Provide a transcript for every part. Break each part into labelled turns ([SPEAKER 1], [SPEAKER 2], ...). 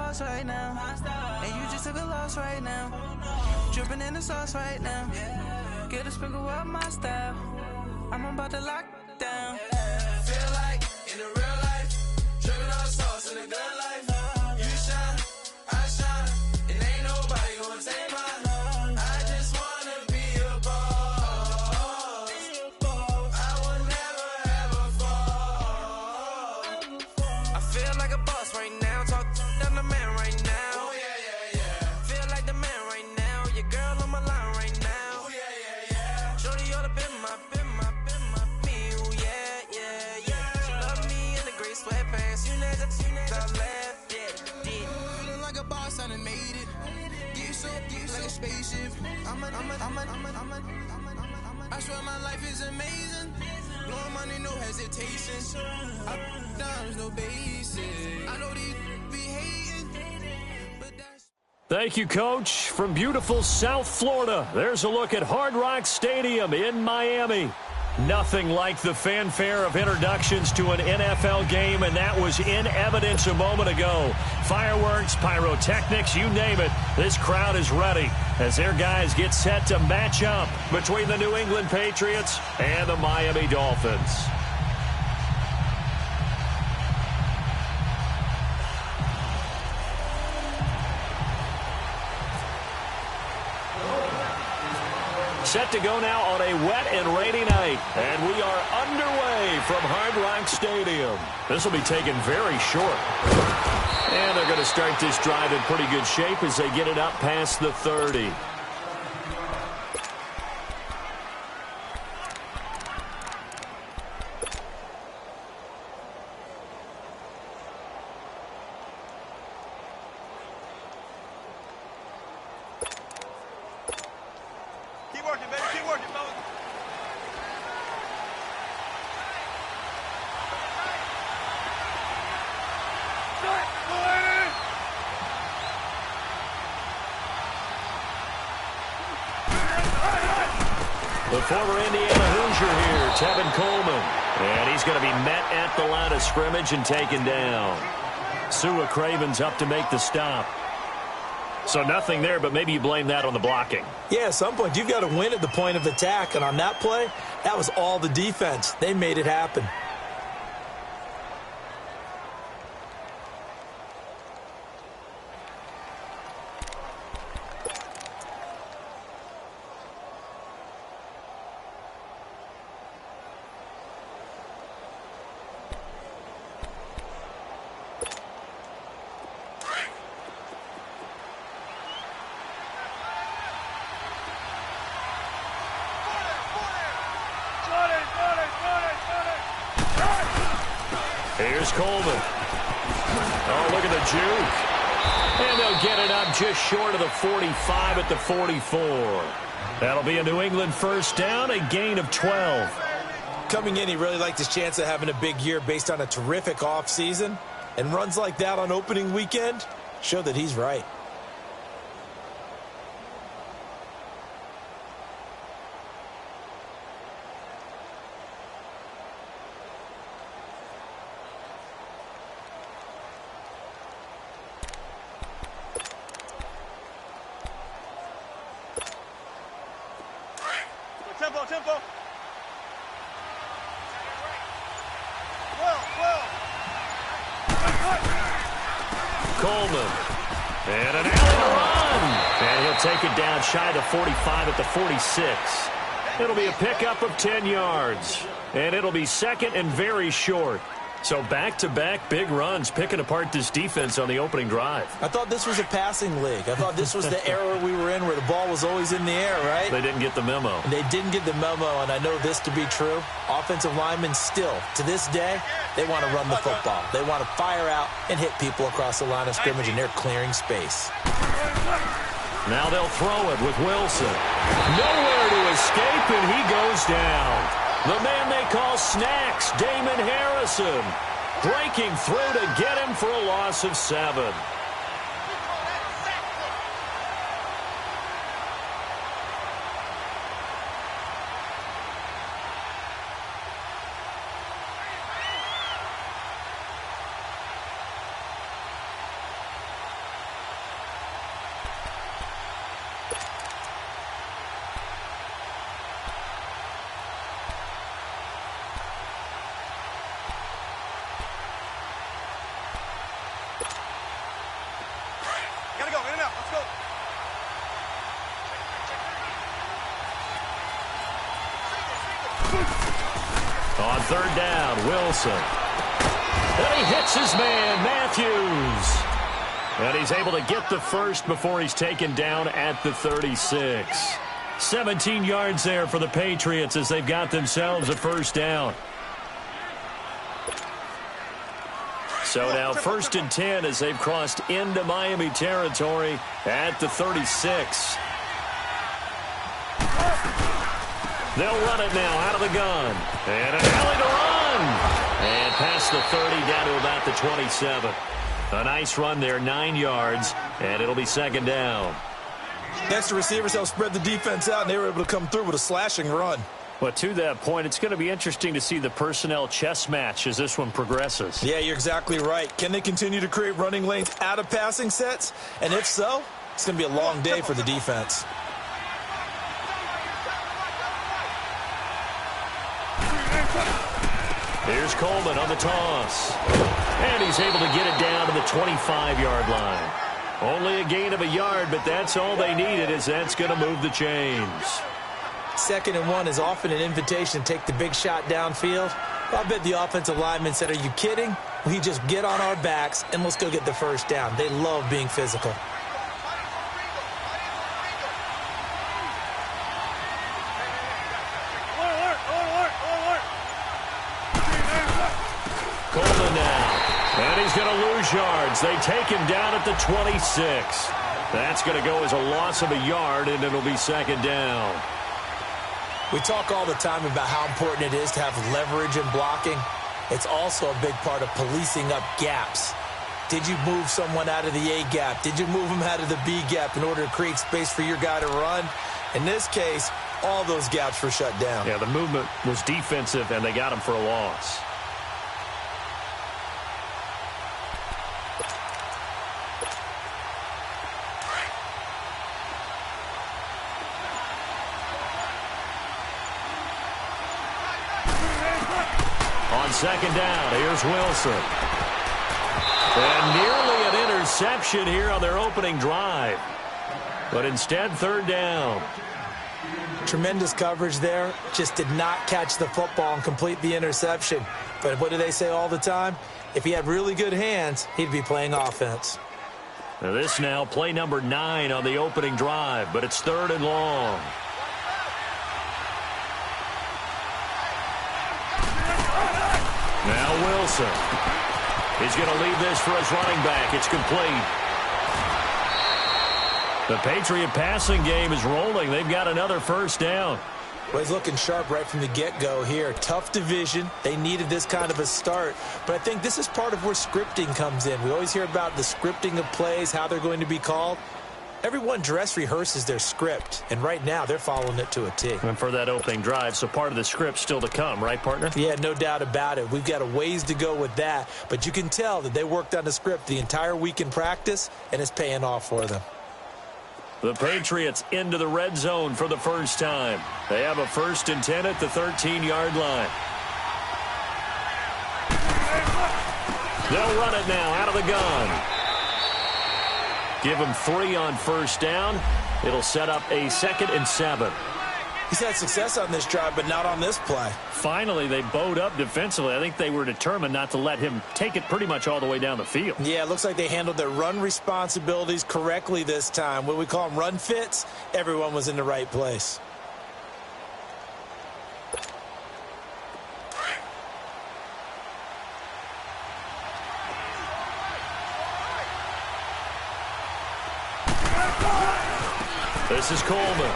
[SPEAKER 1] boss right now. And you just took a loss right now. Dripping in the sauce right now. Get a sprinkle up my style. I'm about to lock down.
[SPEAKER 2] Feel like in the real life, dripping on sauce in the good life. You shine, I shine, and ain't nobody gonna take mine. I just wanna be a boss. I will never ever fall.
[SPEAKER 1] I feel like a boss right now. Talk to the man right now.
[SPEAKER 2] Oh yeah.
[SPEAKER 1] Feel like the man right now. Your girl on my line right now.
[SPEAKER 2] Oh yeah.
[SPEAKER 1] Shorty oughta been my me. Ooh, yeah. She love me in the gray sweatpants. You never left. Yeah.
[SPEAKER 2] Feeling like a boss, I done made it. Get so like a spaceship. I swear my life is amazing. Blowing money, no hesitation. Up, down, no basic. I know these be hating, but that's...
[SPEAKER 3] Thank you, Coach. From beautiful South Florida, there's a look at Hard Rock Stadium in Miami. Nothing like the fanfare of introductions to an NFL game, and that was in evidence a moment ago. Fireworks, pyrotechnics, you name it. This crowd is ready as their guys get set to match up between the New England Patriots and the Miami Dolphins. Set to go now on a wet and rainy night. And we are underway from Hard Rock Stadium. This will be taken very short. And they're going to start this drive in pretty good shape as they get it up past the 30. The former Indiana Hoosier here, Tevin Coleman. And he's going to be met at the line of scrimmage and taken down. Sua Craven's up to make the stop. So nothing there, but maybe you blame that on the blocking.
[SPEAKER 4] Yeah, at some point you've got to win at the point of attack. And on that play, that was all the defense. They made it happen.
[SPEAKER 3] Here's Coleman. Oh, look at the juke. And they'll get it up just short of the 45 at the 44. That'll be a New England first down, a gain of 12.
[SPEAKER 4] Coming in, he really liked his chance of having a big year based on a terrific offseason. And runs like that on opening weekend show that he's right.
[SPEAKER 5] Tempo.
[SPEAKER 3] Coleman. And an alley run. And he'll take it down shy of the 45 at the 46. It'll be a pickup of 10 yards. And it'll be second and very short. So back-to-back big runs picking apart this defense on the opening drive.
[SPEAKER 4] I thought this was a passing league. I thought this was the era we were in where the ball was always in the air, right?
[SPEAKER 3] They didn't get the memo.
[SPEAKER 4] And they didn't get the memo, and I know this to be true. Offensive linemen still, to this day, they want to run the football. They want to fire out and hit people across the line of scrimmage, and they're clearing space.
[SPEAKER 3] Now they'll throw it with Wilson. Nowhere to escape, and he goes down. The man they call Snacks, Damon Harrison, breaking through to get him for a loss of 7. third down. Wilson. And he hits his man, Matthews. And he's able to get the first before he's taken down at the 36. 17 yards there for the Patriots as they've got themselves a first down. So now 1st and 10 as they've crossed into Miami territory at the 36. They'll run it now out of the gun. And an alley to run. And past the 30 down to about the 27. A nice run there, 9 yards, and it'll be second down.
[SPEAKER 4] Next, the receivers helped spread the defense out, and they were able to come through with a slashing run.
[SPEAKER 3] But to that point, it's going to be interesting to see the personnel chess match as this one progresses.
[SPEAKER 4] Yeah, you're exactly right. Can they continue to create running lanes out of passing sets? And if so, it's going to be a long day for the defense.
[SPEAKER 3] Here's Coleman on the toss. And he's able to get it down to the 25-yard line. Only a gain of a yard, but that's all they needed, as that's going to move the chains.
[SPEAKER 4] 2nd and 1 is often an invitation to take the big shot downfield. I bet the offensive lineman said, are you kidding? We just get on our backs and let's go get the first down. They love being physical.
[SPEAKER 3] Coleman now. And he's going to lose yards. They take him down at the 26. That's going to go as a loss of a yard, and it'll be second down.
[SPEAKER 4] We talk all the time about how important it is to have leverage in blocking. It's also a big part of policing up gaps. Did you move someone out of the A gap? Did you move him out of the B gap in order to create space for your guy to run? In this case, all those gaps were shut down.
[SPEAKER 3] Yeah, the movement was defensive, and they got him for a loss. On second down, here's Wilson. And nearly an interception here on their opening drive. But instead, third down.
[SPEAKER 4] Tremendous coverage there. Just did not catch the football and complete the interception. But what do they say all the time? If he had really good hands, he'd be playing offense.
[SPEAKER 3] Now this now, play number 9 on the opening drive, but it's 3rd and long. Now Wilson. He's going to leave this for his running back. It's complete. The Patriot passing game is rolling. They've got another first down.
[SPEAKER 4] Well, he's looking sharp right from the get-go here. Tough division. They needed this kind of a start. But I think this is part of where scripting comes in. We always hear about the scripting of plays, how they're going to be called. Everyone dress rehearses their script, and right now they're following it to a T.
[SPEAKER 3] And for that opening drive, so part of the script still to come, right, partner?
[SPEAKER 4] Yeah, no doubt about it. We've got a ways to go with that, but you can tell that they worked on the script the entire week in practice, and it's paying off for them.
[SPEAKER 3] The Patriots into the red zone for the first time. They have a 1st and 10 at the 13-yard line. They'll run it now out of the gun. Give him 3 on first down. It'll set up a 2nd and 7.
[SPEAKER 4] He's had success on this drive, but not on this play.
[SPEAKER 3] Finally, they bowed up defensively. I think they were determined not to let him take it pretty much all the way down the field.
[SPEAKER 4] Yeah, it looks like they handled their run responsibilities correctly this time. What we call them run fits, everyone was in the right place.
[SPEAKER 3] This is Coleman.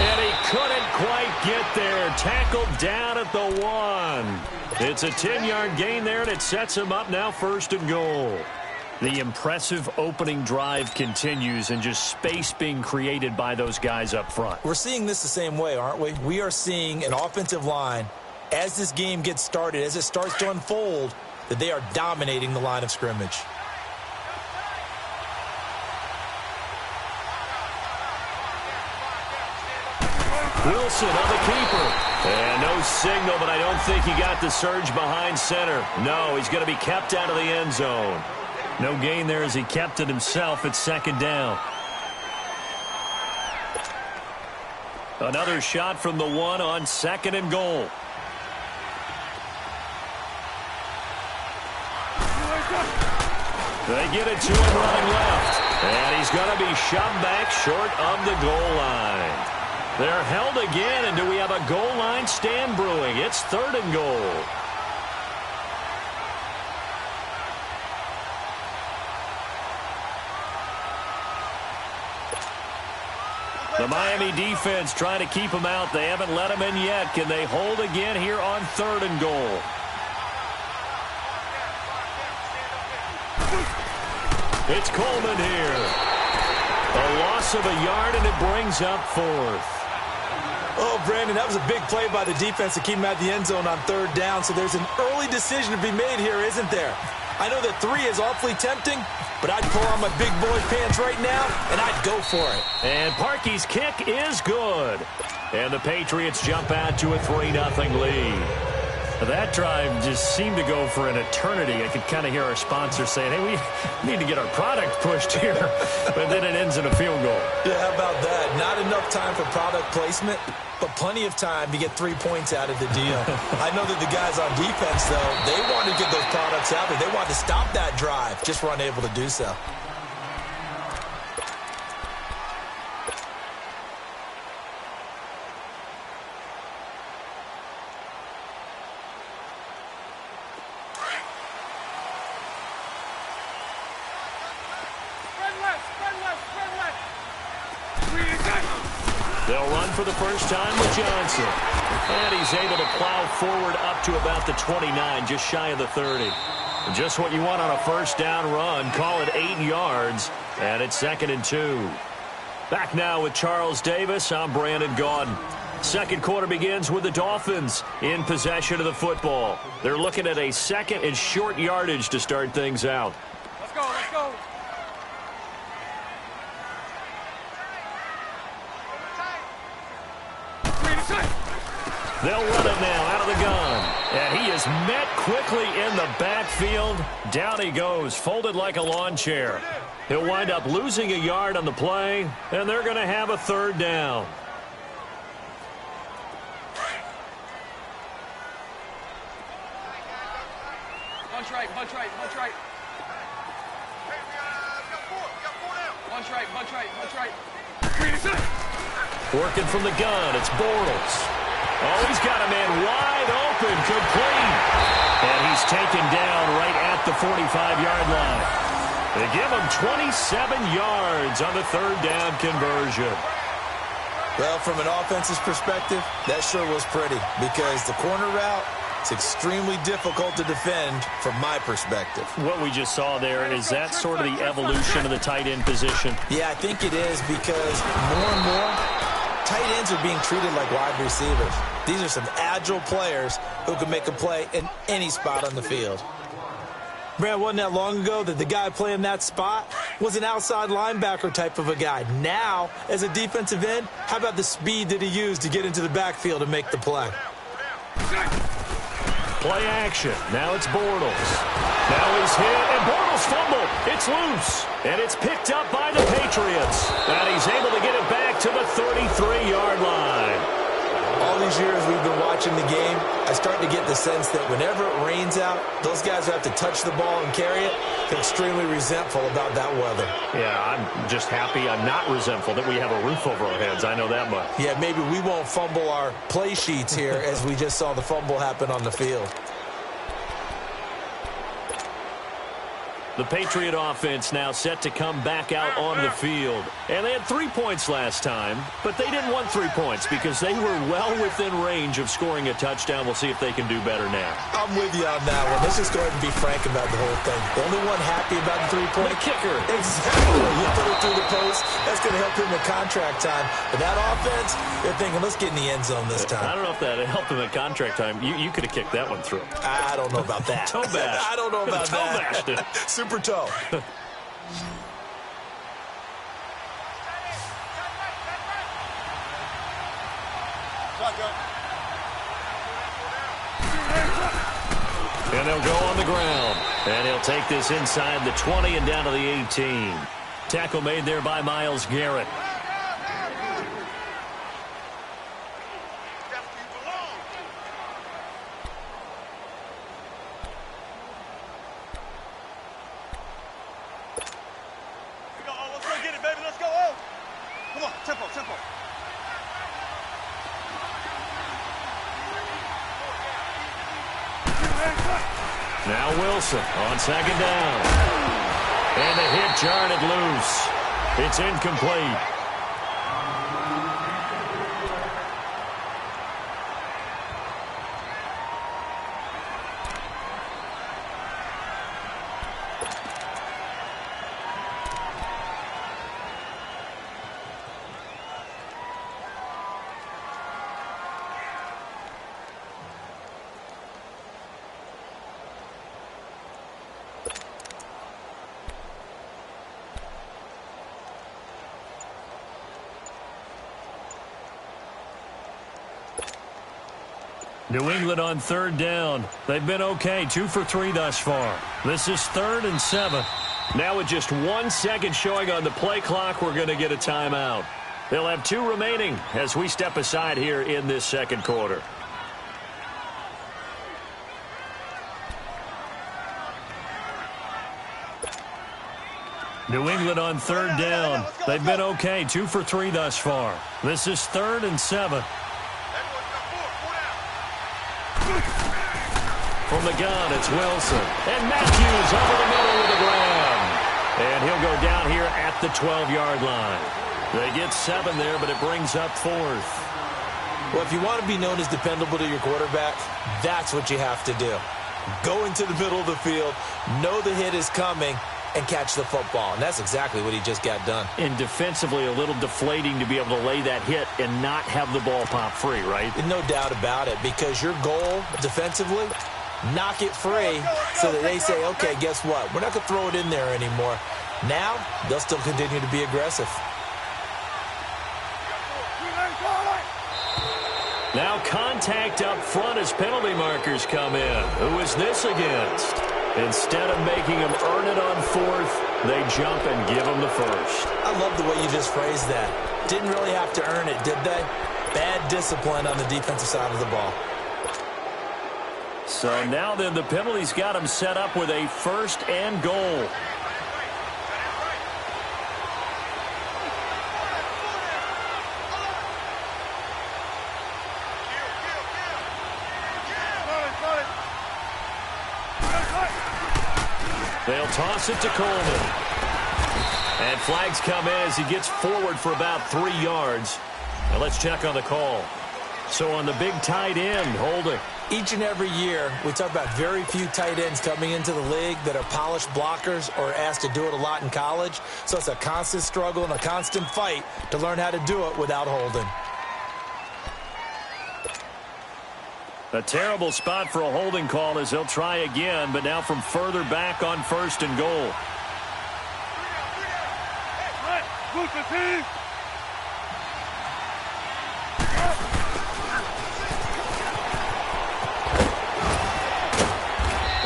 [SPEAKER 3] And he couldn't quite get there. Tackled down at the 1. It's a 10-yard gain there, and it sets him up now 1st and goal. The impressive opening drive continues, and just space being created by those guys up front.
[SPEAKER 4] We're seeing this the same way, aren't we? We are seeing an offensive line, as this game gets started, as it starts to unfold, that they are dominating the line of scrimmage.
[SPEAKER 3] Wilson on the keeper. And no signal, but I don't think he got the surge behind center. No, he's going to be kept out of the end zone. No gain there as he kept it himself at 2nd down. Another shot from the 1 on 2nd and goal. They get it to him running left. And he's going to be shoved back short of the goal line. They're held again, and do we have a goal line stand brewing? It's 3rd and goal. The Miami defense trying to keep him out. They haven't let him in yet. Can they hold again here on 3rd and goal? It's Coleman here. A loss of a yard, and it brings up 4th.
[SPEAKER 4] Oh, Brandon, that was a big play by the defense to keep him at the end zone on 3rd down. So there's an early decision to be made here, isn't there? I know that 3 is awfully tempting, but I'd pull on my big boy pants right now, and I'd go for it.
[SPEAKER 3] And Parkey's kick is good. And the Patriots jump out to a 3-0 lead. That drive just seemed to go for an eternity. I could kind of hear our sponsor saying, hey, we need to get our product pushed here. But then it ends in a field goal.
[SPEAKER 4] Yeah, how about that? Not enough time for product placement, but plenty of time to get 3 points out of the deal. I know that the guys on defense, though, they wanted to get those products out there. They wanted to stop that drive, just were unable to do so.
[SPEAKER 3] They'll run for the first time with Johnson. And he's able to plow forward up to about the 29, just shy of the 30. Just what you want on a first down run. Call it 8 yards, and it's 2nd and 2. Back now with Charles Davis. I'm Brandon Gaudin. Second quarter begins with the Dolphins in possession of the football. They're looking at a 2nd and short yardage to start things out.
[SPEAKER 5] Let's go, let's go.
[SPEAKER 3] They'll run it now out of the gun. And he is met quickly in the backfield. Down he goes, folded like a lawn chair. He'll wind up losing a yard on the play, and they're going to have a 3rd down.
[SPEAKER 5] Bunch right, bunch right, bunch right. Bunch right, bunch right, bunch right.
[SPEAKER 3] Working from the gun, it's Bortles. Oh, he's got a man wide open, complete. And he's taken down right at the 45-yard line. They give him 27 yards on the 3rd down conversion.
[SPEAKER 4] Well, from an offense's perspective, that sure was pretty because the corner route, it's extremely difficult to defend from my perspective.
[SPEAKER 3] What we just saw there, is that sort of the evolution of the tight end position?
[SPEAKER 4] Yeah, I think it is because more and more, tight ends are being treated like wide receivers. These are some agile players who can make a play in any spot on the field. Brad, wasn't that long ago that the guy playing that spot was an outside linebacker type of a guy. Now, as a defensive end, how about the speed that he used to get into the backfield and make the play?
[SPEAKER 3] Play action. Now it's Bortles. Now he's hit, and Bortles fumbled. It's loose, and it's picked up by the Patriots. And he's able to get it back to the 33-yard line.
[SPEAKER 4] All these years we've been watching the game, I start to get the sense that whenever it rains out, those guys who have to touch the ball and carry it, they're extremely resentful about that weather.
[SPEAKER 3] Yeah, I'm just happy I'm not resentful that we have a roof over our heads. I know that much.
[SPEAKER 4] Yeah, maybe we won't fumble our play sheets here as we just saw the fumble happen on the field.
[SPEAKER 3] The Patriot offense now set to come back out on the field. And they had 3 points last time, but they didn't want 3 points because they were well within range of scoring a touchdown. We'll see if they can do better now.
[SPEAKER 4] I'm with you on that one. Let's just go ahead and be frank about the whole thing. The only one happy about the 3-point
[SPEAKER 3] kicker.
[SPEAKER 4] Exactly. You put it through the post. That's going to help him in contract time. But that offense, they're thinking, let's get in the end zone this time.
[SPEAKER 3] I don't know if that helped him at contract time. You could have kicked that one through.
[SPEAKER 4] I don't know about that.
[SPEAKER 3] Toe bash.
[SPEAKER 4] I don't know about
[SPEAKER 3] Toe
[SPEAKER 4] that.
[SPEAKER 3] bashed it.
[SPEAKER 4] Super toe.
[SPEAKER 3] And they'll go on the ground. And he'll take this inside the 20 and down to the 18. Tackle made there by Myles Garrett.
[SPEAKER 5] Tempo, tempo.
[SPEAKER 3] Now Wilson on second down. And the hit jarred it loose. It's incomplete. New England on third down. They've been okay, 2 for 3 thus far. This is 3rd and 7. Now with just 1 second showing on the play clock, we're going to get a timeout. They'll have 2 remaining as we step aside here in this second quarter. New England on third down. They've been okay, 2 for 3 thus far. This is 3rd and 7. From the gun, it's Wilson. And Matthews over the middle with a grab. And he'll go down here at the 12-yard line. They get 7 there, but it brings up 4th.
[SPEAKER 4] Well, if you want to be known as dependable to your quarterback, that's what you have to do. Go into the middle of the field, know the hit is coming, and catch the football. And that's exactly what he just got done.
[SPEAKER 3] And defensively, a little deflating to be able to lay that hit and not have the ball pop free, right?
[SPEAKER 4] No doubt about it, because your goal defensively, knock it free so that they say, okay, guess what? We're not going to throw it in there anymore. Now, they'll still continue to be aggressive.
[SPEAKER 3] Now contact up front as penalty markers come in. Who is this against? Instead of making them earn it on 4th, they jump and give them the first.
[SPEAKER 4] I love the way you just phrased that. Didn't really have to earn it, did they? Bad discipline on the defensive side of the ball.
[SPEAKER 3] So now then the penalties got them set up with a 1st and goal. They'll toss it to Coleman. And flags come in as he gets forward for about 3 yards. Now let's check on the call. So on the big tight end, holding.
[SPEAKER 4] Each and every year, we talk about very few tight ends coming into the league that are polished blockers or asked to do it a lot in college. So it's a constant struggle and a constant fight to learn how to do it without holding.
[SPEAKER 3] A terrible spot for a holding call as they'll try again, but now from further back on 1st and goal.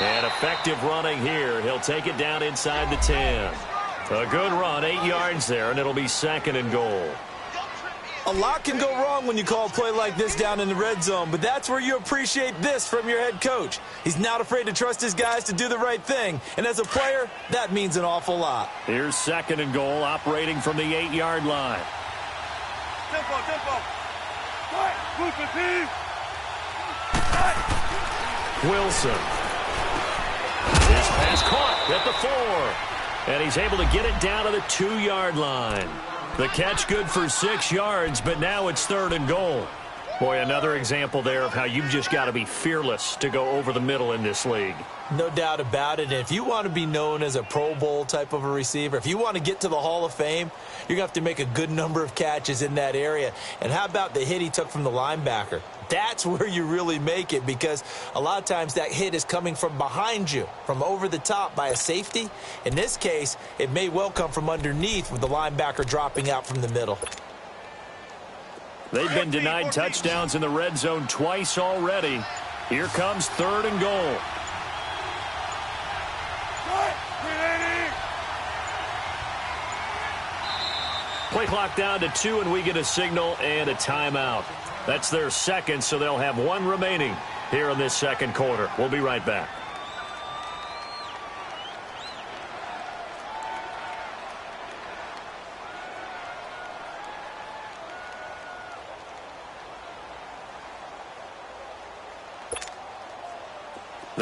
[SPEAKER 3] And effective running here. He'll take it down inside the 10. A good run, 8 yards there, and it'll be 2nd and goal.
[SPEAKER 4] A lot can go wrong when you call a play like this down in the red zone, but that's where you appreciate this from your head coach. He's not afraid to trust his guys to do the right thing, and as a player, that means an awful lot.
[SPEAKER 3] Here's 2nd and goal, operating from the 8-yard line.
[SPEAKER 5] Tempo, tempo.
[SPEAKER 3] Wilson. His pass caught at the 4. And he's able to get it down to the 2-yard line. The catch good for 6 yards, but now it's 3rd and goal. Boy, another example there of how you've just got to be fearless to go over the middle in this league.
[SPEAKER 4] No doubt about it. And if you want to be known as a Pro Bowl type of a receiver, if you want to get to the Hall of Fame, you're going to have to make a good number of catches in that area. And how about the hit he took from the linebacker? That's where you really make it, because a lot of times that hit is coming from behind you, from over the top by a safety. In this case, it may well come from underneath with the linebacker dropping out from the middle.
[SPEAKER 3] They've been denied touchdowns in the red zone twice already. Here comes 3rd and goal. Play clock down to 2, and we get a signal and a timeout. That's their 2nd, so they'll have 1 remaining here in this 2nd quarter. We'll be right back.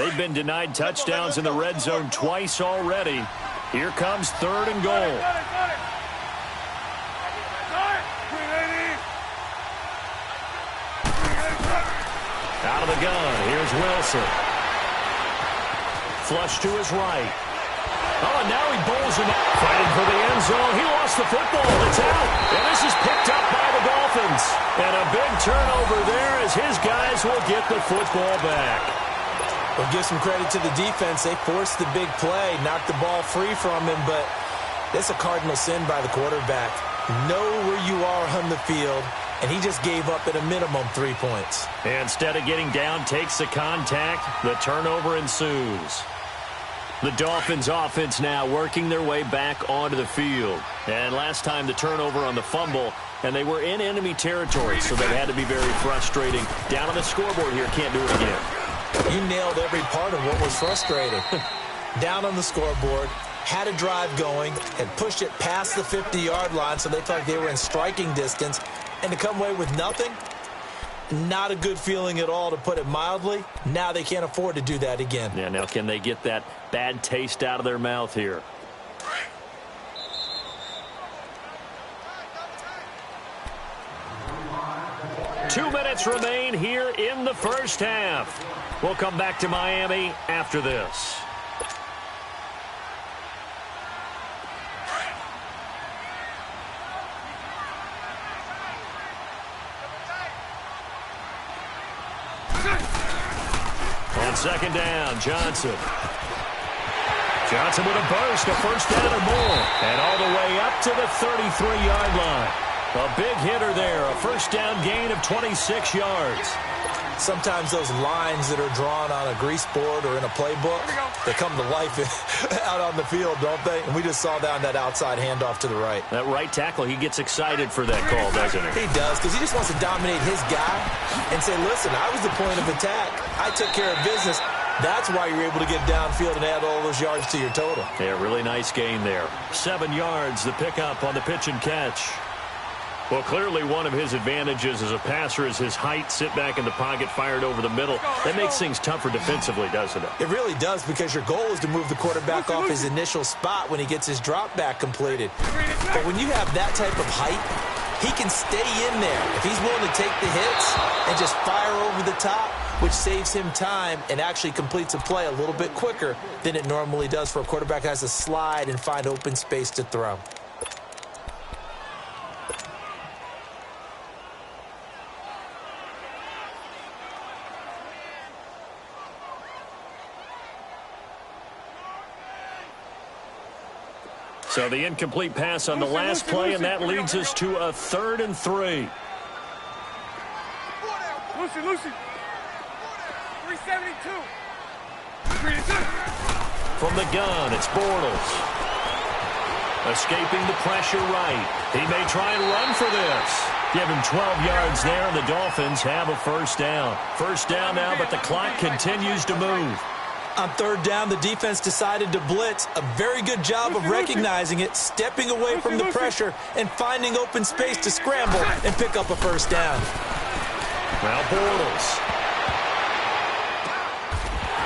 [SPEAKER 3] They've been denied touchdowns in the red zone twice already. Here comes 3rd and goal. Out of the gun, here's Wilson. Flush to his right. Oh, and now he bowls him up. Fighting for the end zone. He lost the football. It's out. And this is picked up by the Dolphins. And a big turnover there as his guys will get the football back.
[SPEAKER 4] Well, give some credit to the defense. They forced the big play, knocked the ball free from him, but that's a cardinal sin by the quarterback. Know where you are on the field, and he just gave up at a minimum 3 points.
[SPEAKER 3] Instead of getting down, takes the contact. The turnover ensues. The Dolphins offense now working their way back onto the field. And last time the turnover on the fumble, and they were in enemy territory, so that had to be very frustrating. Down on the scoreboard here, can't do it again.
[SPEAKER 4] You nailed every part of what was frustrating. Down on the scoreboard, had a drive going, had pushed it past the 50-yard line, so they thought they were in striking distance, and to come away with nothing, not a good feeling at all, to put it mildly. Now they can't afford to do that again.
[SPEAKER 3] Yeah, now can they get that bad taste out of their mouth here? Two minutes remain here in the first half. We'll come back to Miami after this. On second down, Johnson. Johnson with a burst, a first down or more. And all the way up to the 33-yard line. A big hitter there, a first down gain of 26 yards.
[SPEAKER 4] Sometimes those lines that are drawn on a grease board or in a playbook, they come to life out on the field, don't they? And we just saw that on that outside handoff to the right.
[SPEAKER 3] That right tackle, he gets excited for that call, doesn't he?
[SPEAKER 4] He does, because he just wants to dominate his guy and say, listen, I was the point of attack. I took care of business. That's why you're able to get downfield and add all those yards to your total.
[SPEAKER 3] Yeah, really nice gain there. 7 yards, the pickup on the pitch and catch. Well, clearly one of his advantages as a passer is his height. Sit back in the pocket, fired over the middle. That makes things tougher defensively, doesn't it?
[SPEAKER 4] It really does, because your goal is to move the quarterback off his initial spot when he gets his drop back completed. But when you have that type of height, he can stay in there if he's willing to take the hits and just fire over the top, which saves him time and actually completes a play a little bit quicker than it normally does for a quarterback who has to slide and find open space to throw.
[SPEAKER 3] So the incomplete pass on the last play, and that leads us to a 3rd and 3.
[SPEAKER 5] Lucy. 372.
[SPEAKER 3] From the gun, it's Bortles. Escaping the pressure right. He may try and run for this. Give him 12 yards there, and the Dolphins have a first down. First down now, but the clock continues to move.
[SPEAKER 4] On 3rd down, the defense decided to blitz. A very good job of recognizing it, stepping away from the pressure, and finding open space to scramble and pick up a first down.
[SPEAKER 3] Now Bortles.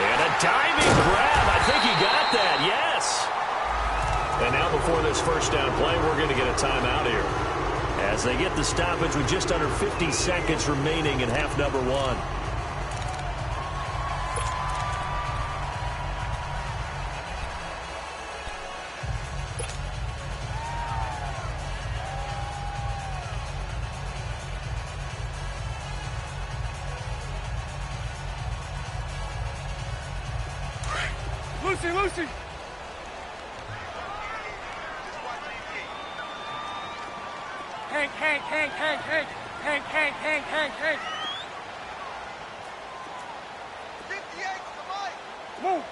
[SPEAKER 3] And a diving grab. I think he got that, yes. And now before this first down play, we're going to get a timeout here, as they get the stoppage with just under 50 seconds remaining in half number 1.
[SPEAKER 5] Lucy. Hank. 58, move.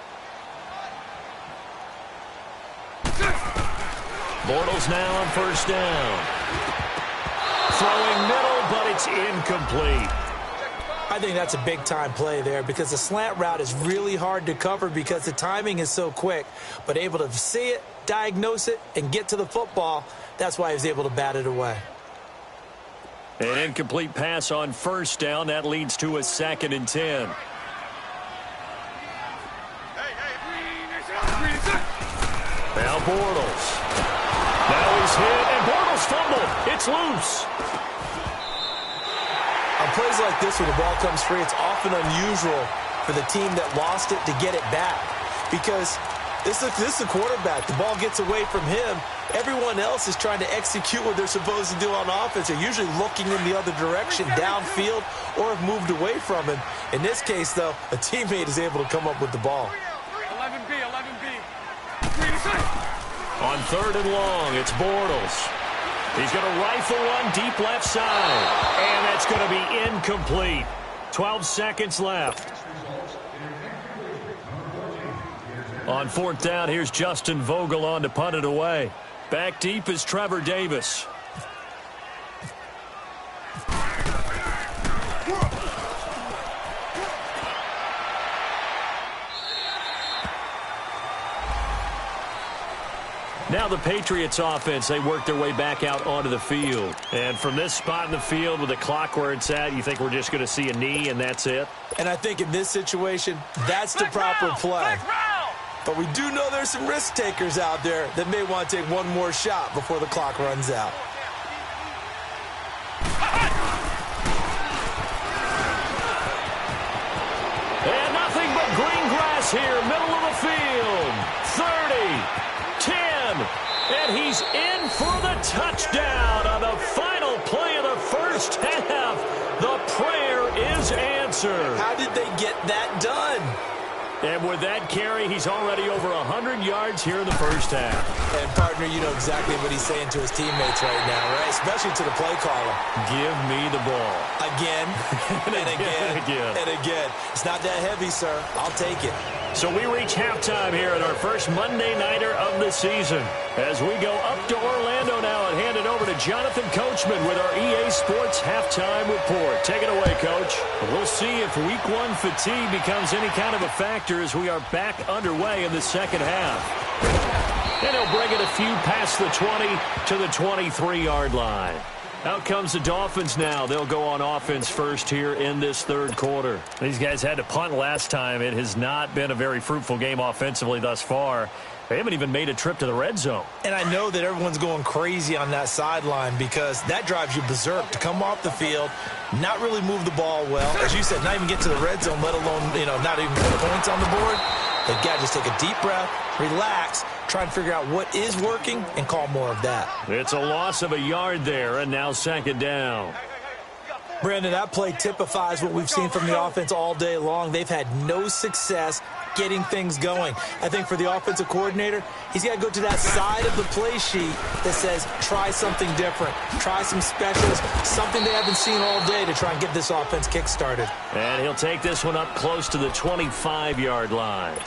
[SPEAKER 3] Bortles now on first down. Throwing middle, but it's incomplete.
[SPEAKER 4] I think that's a big-time play there, because the slant route is really hard to cover because the timing is so quick. But able to see it, diagnose it, and get to the football, that's why he was able to bat it away.
[SPEAKER 3] An incomplete pass on first down. That leads to a 2nd and 10. Bortles. Now he's hit, and Bortles fumbled. It's loose.
[SPEAKER 4] On plays like this, when the ball comes free, it's often unusual for the team that lost it to get it back. Because this is a quarterback. The ball gets away from him. Everyone else is trying to execute what they're supposed to do on offense. They're usually looking in the other direction, downfield, or have moved away from him. In this case, though, a teammate is able to come up with the ball.
[SPEAKER 5] 11B.
[SPEAKER 3] On 3rd and long, it's Bortles. He's going to rifle one deep left side. And that's going to be incomplete. 12 seconds left. On 4th down, here's Justin Vogel on to punt it away. Back deep is Trevor Davis. Now the Patriots offense, they work their way back out onto the field. And from this spot in the field with the clock where it's at, you think we're just going to see a knee and that's it?
[SPEAKER 4] And I think in this situation, that's the proper play. But we do know there's some risk takers out there that may want to take one more shot before the clock runs out.
[SPEAKER 3] And nothing but green grass here, middle of the field. 30. 10, and he's in for the touchdown on the final play of the first half. The prayer is answered.
[SPEAKER 4] How did they get that done?
[SPEAKER 3] And with that carry, he's already over 100 yards here in the first half.
[SPEAKER 4] And, partner, you know exactly what he's saying to his teammates right now, right? Especially to the play caller.
[SPEAKER 3] Give me the ball.
[SPEAKER 4] Again, and again, and again. It's not that heavy, sir. I'll take it.
[SPEAKER 3] So we reach halftime here at our first Monday Nighter of the season. As we go up to Orlando now and hand it over to Jonathan Coachman with our EA Sports Halftime Report. Take it away, Coach. We'll see if Week 1 fatigue becomes any kind of a factor as we are back underway in the second half. And he'll bring it a few past the 20 to the 23-yard line. Out comes the Dolphins now. They'll go on offense first here in this third quarter. These guys had to punt last time. It has not been a very fruitful game offensively thus far. They haven't even made a trip to the red zone.
[SPEAKER 4] And I know that everyone's going crazy on that sideline because that drives you berserk to come off the field, not really move the ball well. As you said, not even get to the red zone, let alone, not even put points on the board. They've got to just take a deep breath, relax, try and figure out what is working, and call more of that.
[SPEAKER 3] It's a loss of a yard there, and now second down.
[SPEAKER 4] Brandon, that play typifies what we've seen from the offense all day long. They've had no success getting things going. I think for the offensive coordinator, he's got to go to that side of the play sheet that says try something different, try some specials, something they haven't seen all day to try and get this offense kick-started.
[SPEAKER 3] And he'll take this one up close to the 25-yard line.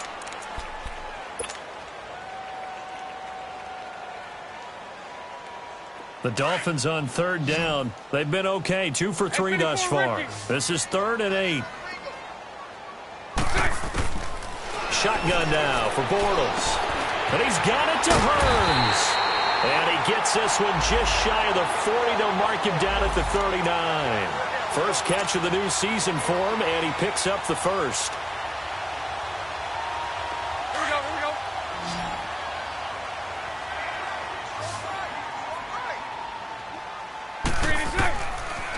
[SPEAKER 3] The Dolphins on third down. They've been okay, 2 for 3 thus far. This is 3rd and 8. Shotgun now for Bortles. And he's got it to Hearns. And he gets this one just shy of the 40. They'll mark him down at the 39. First catch of the new season for him, and he picks up the first.
[SPEAKER 5] Here we go.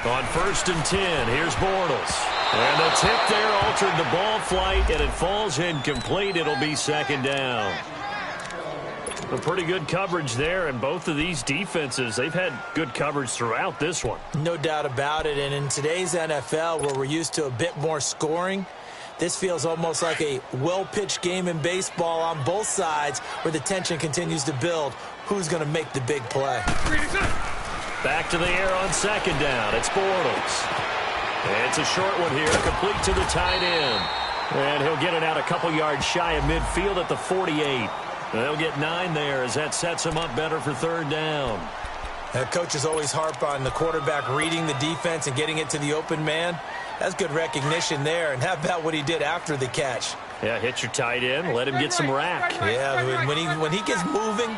[SPEAKER 3] On 1st and 10, here's Bortles. And the tip there altered the ball flight, and it falls incomplete. It'll be second down. A pretty good coverage there, and both of these defenses, they've had good coverage throughout this one.
[SPEAKER 4] No doubt about it, and in today's NFL, where we're used to a bit more scoring, this feels almost like a well-pitched game in baseball on both sides where the tension continues to build. Who's going to make the big play?
[SPEAKER 3] Back to the air on second down. It's Bortles. It's a short one here, complete to the tight end. And he'll get it out a couple yards shy of midfield at the 48. They'll get 9 there as that sets him up better for third down.
[SPEAKER 4] Coaches always harp on the quarterback reading the defense and getting it to the open man. That's good recognition there. And how about what he did after the catch?
[SPEAKER 3] Yeah, hit your tight end, let him get some rack.
[SPEAKER 4] Yeah, when he gets moving,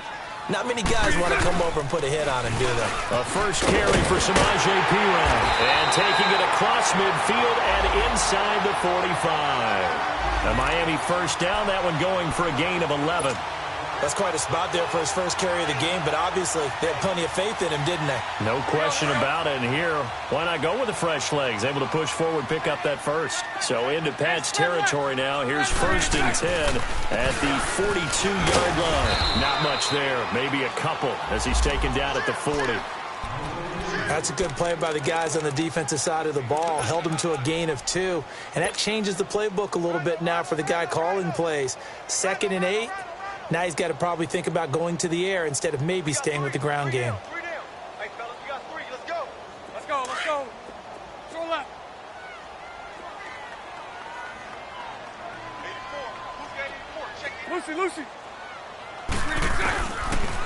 [SPEAKER 4] not many guys want to come over and put a hit on him, do they?
[SPEAKER 3] A first carry for Samaje Perine. And taking it across midfield and inside the 45. A Miami first down, that one going for a gain of 11.
[SPEAKER 4] That's quite a spot there for his first carry of the game, but obviously they had plenty of faith in him, didn't they?
[SPEAKER 3] No question about it. And here, why not go with the fresh legs? Able to push forward, pick up that first. So into Pat's territory now. Here's 1st and 10 at the 42-yard line. Not much there. Maybe a couple as he's taken down at the 40.
[SPEAKER 4] That's a good play by the guys on the defensive side of the ball. Held him to a gain of 2. And that changes the playbook a little bit now for the guy calling plays. 2nd and 8. Now he's got to probably think about going to the air instead of maybe staying with the ground game.
[SPEAKER 5] 3 down. Hey, fellas, we got 3. Let's go. Let's go. Let's go. Throw left. 84. Who's got 84? Check it. Lucy.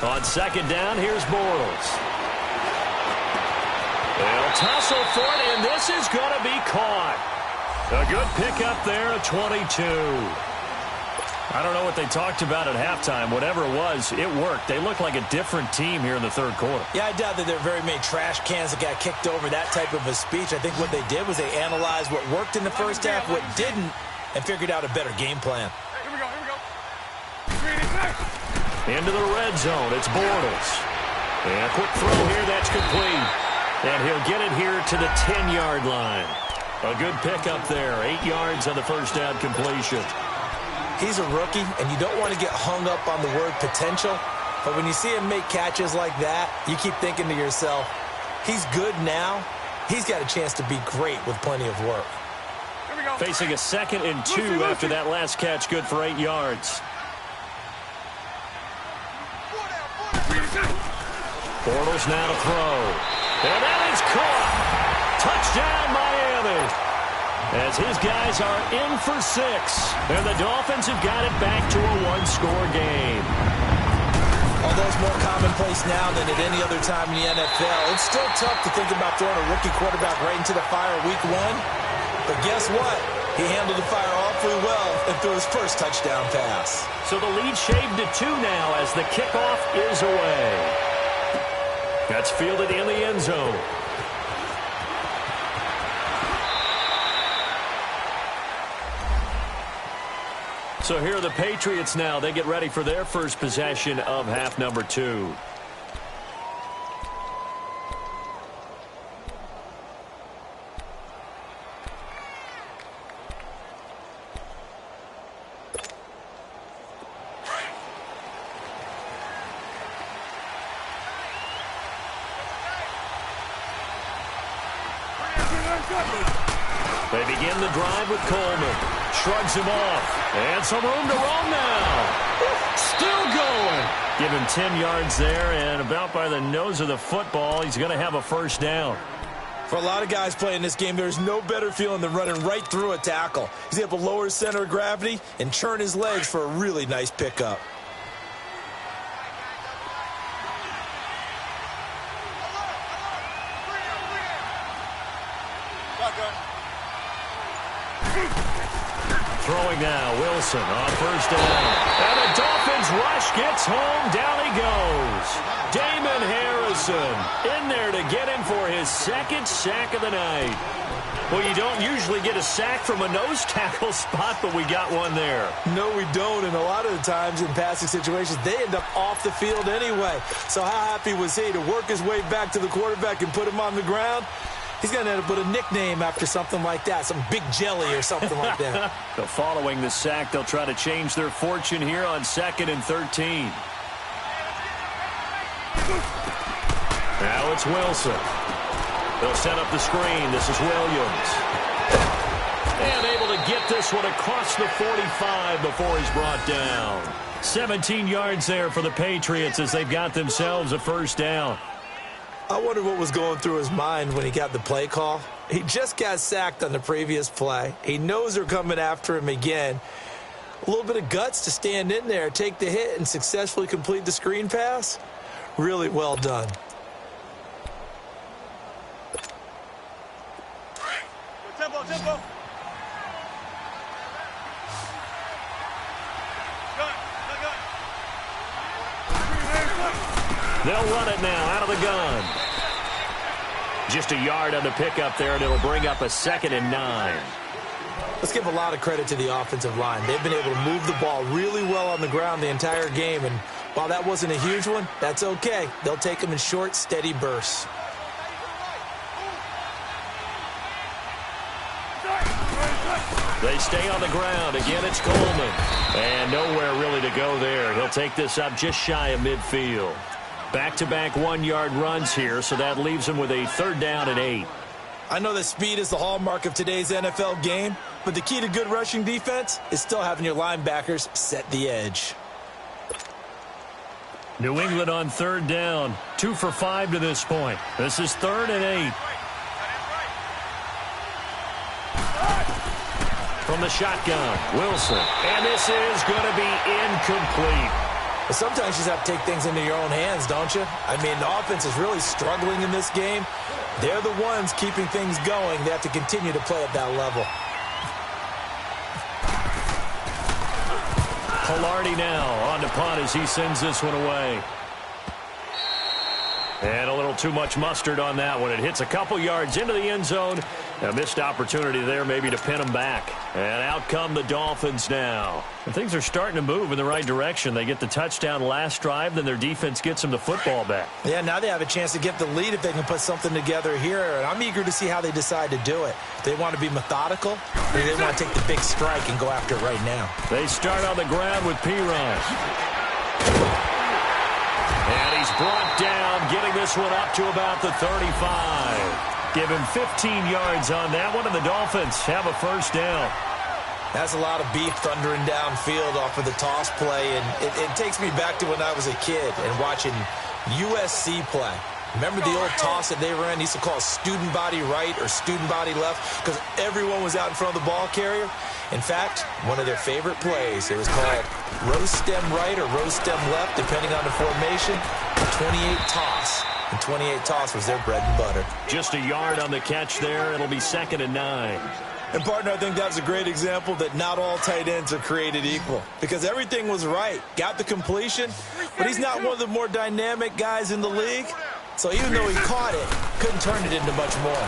[SPEAKER 3] On 2nd down, here's Bortles. They'll tussle for it, and this is going to be caught. A good pickup there at 22. I don't know what they talked about at halftime. Whatever it was, it worked. They look like a different team here in the 3rd quarter.
[SPEAKER 4] Yeah, I doubt that there are very many trash cans that got kicked over that type of a speech. I think what they did was they analyzed what worked in the first half, what didn't, and figured out a better game plan.
[SPEAKER 5] Here we go.
[SPEAKER 3] Into the red zone. It's Bortles. And a quick throw here. That's complete. And he'll get it here to the 10-yard line. A good pickup there. 8 yards on the first down completion.
[SPEAKER 4] He's a rookie, and you don't want to get hung up on the word potential. But when you see him make catches like that, you keep thinking to yourself, he's good now. He's got a chance to be great with plenty of work.
[SPEAKER 5] Here we go.
[SPEAKER 3] Facing a 2nd and 2 after that last catch, good for 8 yards. Bortles now to throw. And that is caught. Touchdown, Miami. As his guys are in for 6. And the Dolphins have got it back to a 1-score game.
[SPEAKER 4] Although it's more commonplace now than at any other time in the NFL, it's still tough to think about throwing a rookie quarterback right into the fire week 1. But guess what? He handled the fire awfully well and threw his first touchdown pass.
[SPEAKER 3] So the lead shaved to 2 now as the kickoff is away. That's fielded in the end zone. So here are the Patriots now. They get ready for their first possession of half number 2. They begin the drive with Coleman. Shrugs him off. And some room to roam now. Still going. Give him 10 yards there, and about by the nose of the football, he's going to have a first down.
[SPEAKER 4] For a lot of guys playing this game, there's no better feeling than running right through a tackle. He's able to lower his center of gravity and churn his legs for a really nice pickup.
[SPEAKER 3] Throwing now, Wilson on first down. And the Dolphins rush gets home. Down he goes. Damon Harrison in there to get him for his 2nd sack of the night. Well, you don't usually get a sack from a nose tackle spot, but we got one there.
[SPEAKER 4] No, we don't, and a lot of the times in passing situations, they end up off the field anyway. So how happy was he to work his way back to the quarterback and put him on the ground? He's going to end up with a nickname after something like that, some Big Jelly or something like that.
[SPEAKER 3] So following the sack, they'll try to change their fortune here on 2nd and 13. Now it's Wilson. They'll set up the screen. This is Williams. And able to get this one across the 45 before he's brought down. 17 yards there for the Patriots as they've got themselves a first down.
[SPEAKER 4] I wonder what was going through his mind when he got the play call. He just got sacked on the previous play. He knows they're coming after him again. A little bit of guts to stand in there, take the hit, and successfully complete the screen pass. Really well done.
[SPEAKER 5] Tempo.
[SPEAKER 3] They'll run it now out of the gun. Just a yard on the pickup there, and it'll bring up a 2nd and 9.
[SPEAKER 4] Let's give a lot of credit to the offensive line. They've been able to move the ball really well on the ground the entire game, and while that wasn't a huge one, that's okay. They'll take them in short, steady bursts.
[SPEAKER 3] They stay on the ground. Again, it's Coleman. And nowhere really to go there. He'll take this up just shy of midfield. Back-to-back 1-yard runs here, so that leaves him with a 3rd down and 8.
[SPEAKER 4] I know that speed is the hallmark of today's NFL game, but the key to good rushing defense is still having your linebackers set the edge.
[SPEAKER 3] New England on 3rd down. 2 for 5 to this point. This is 3rd and 8. From the shotgun, Wilson. And this is going to be incomplete.
[SPEAKER 4] But sometimes you just have to take things into your own hands, don't you? I mean, the offense is really struggling in this game. They're the ones keeping things going. They have to continue to play at that level.
[SPEAKER 3] Pilardi now on to punt as he sends this one away. And a little too much mustard on that one. It hits a couple yards into the end zone. A missed opportunity there maybe to pin them back. And out come the Dolphins now. And things are starting to move in the right direction. They get the touchdown last drive, then their defense gets them the football back.
[SPEAKER 4] Yeah, now they have a chance to get the lead if they can put something together here. And I'm eager to see how they decide to do it. Do they want to be methodical, or do they want to take the big strike and go after it right now?
[SPEAKER 3] They start on the ground with Piron. And he's brought down, getting this one up to about the 35. Give him 15 yards on that one, and the Dolphins have a 1st down.
[SPEAKER 4] That's a lot of beef thundering downfield off of the toss play, and it takes me back to when I was a kid and watching USC play. Remember the old toss that they ran? They used to call student body right or student body left because everyone was out in front of the ball carrier. In fact, one of their favorite plays, it was called rose stem right or rose stem left, depending on the formation, 28 toss. And 28 toss was their bread and butter.
[SPEAKER 3] Just a yard on the catch there. It'll be 2nd and 9.
[SPEAKER 4] And, partner, I think that was a great example that not all tight ends are created equal because everything was right. Got the completion, but he's not one of the more dynamic guys in the league. So even though he caught it, couldn't turn it into much more.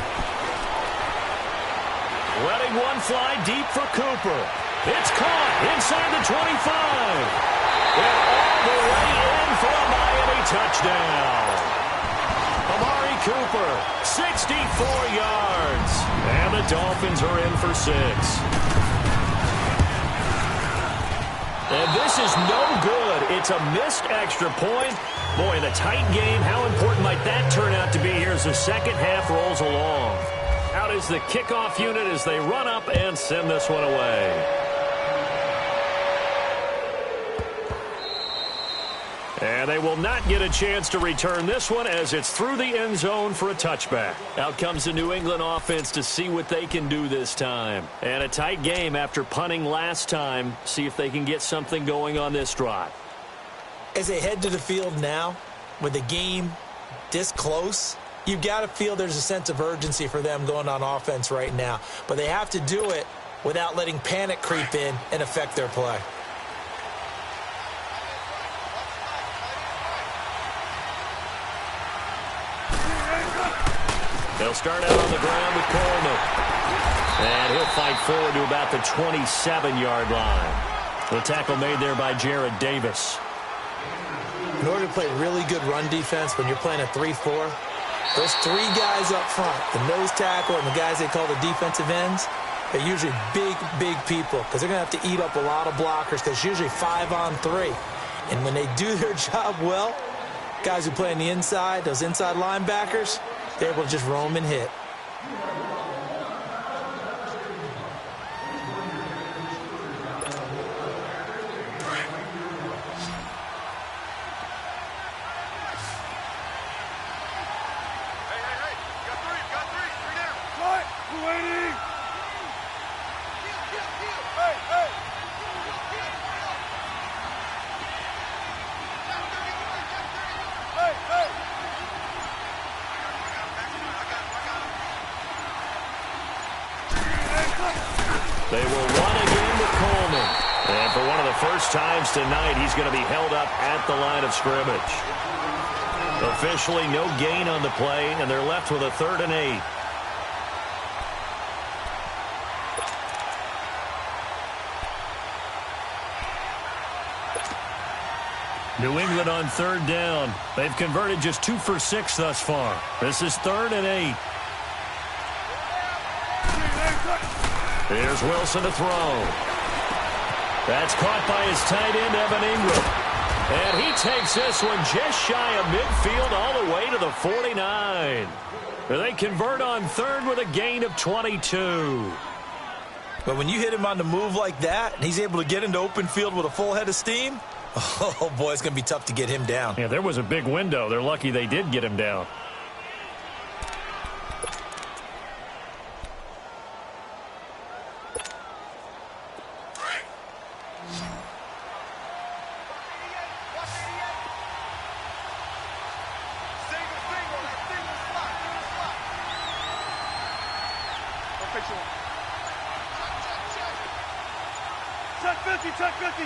[SPEAKER 3] Letting one fly deep for Cooper. It's caught inside the 25. And all the way in for a Miami touchdown. Amari Cooper, 64 yards. And the Dolphins are in for 6. And this is no good. It's a missed extra point. Boy, in a tight game, how important might that turn out to be here as the second half rolls along? Out is the kickoff unit as they run up and send this one away. And they will not get a chance to return this one as it's through the end zone for a touchback. Out comes the New England offense to see what they can do this time. And a tight game after punting last time. See if they can get something going on this drive.
[SPEAKER 4] As they head to the field now, with the game this close, you've got to feel there's a sense of urgency for them going on offense right now. But they have to do it without letting panic creep in and affect their play.
[SPEAKER 3] They'll start out on the ground with Coleman. And he'll fight forward to about the 27-yard line. The tackle made there by Jared Davis.
[SPEAKER 4] In order to play really good run defense when you're playing a 3-4, those 3 guys up front, the nose tackle and the guys they call the defensive ends, they're usually big, big people because they're going to have to eat up a lot of blockers because it's usually 5-on-3. And when they do their job well, guys who play on the inside, those inside linebackers, they're able to just roam and hit.
[SPEAKER 3] They will run again with Coleman. And for one of the first times tonight, he's going to be held up at the line of scrimmage. Officially no gain on the play, and they're left with a 3rd and 8. New England on third down. They've converted just 2 for 6 thus far. This is 3rd and 8. Here's Wilson to throw. That's caught by his tight end, Evan Ingram. And he takes this one just shy of midfield all the way to the 49. They convert on 3rd with a gain of 22.
[SPEAKER 4] But when you hit him on the move like that, and he's able to get into open field with a full head of steam, oh, boy, it's going to be tough to get him down.
[SPEAKER 3] Yeah, there was a big window. They're lucky they did get him down.
[SPEAKER 5] Check 50, check 50.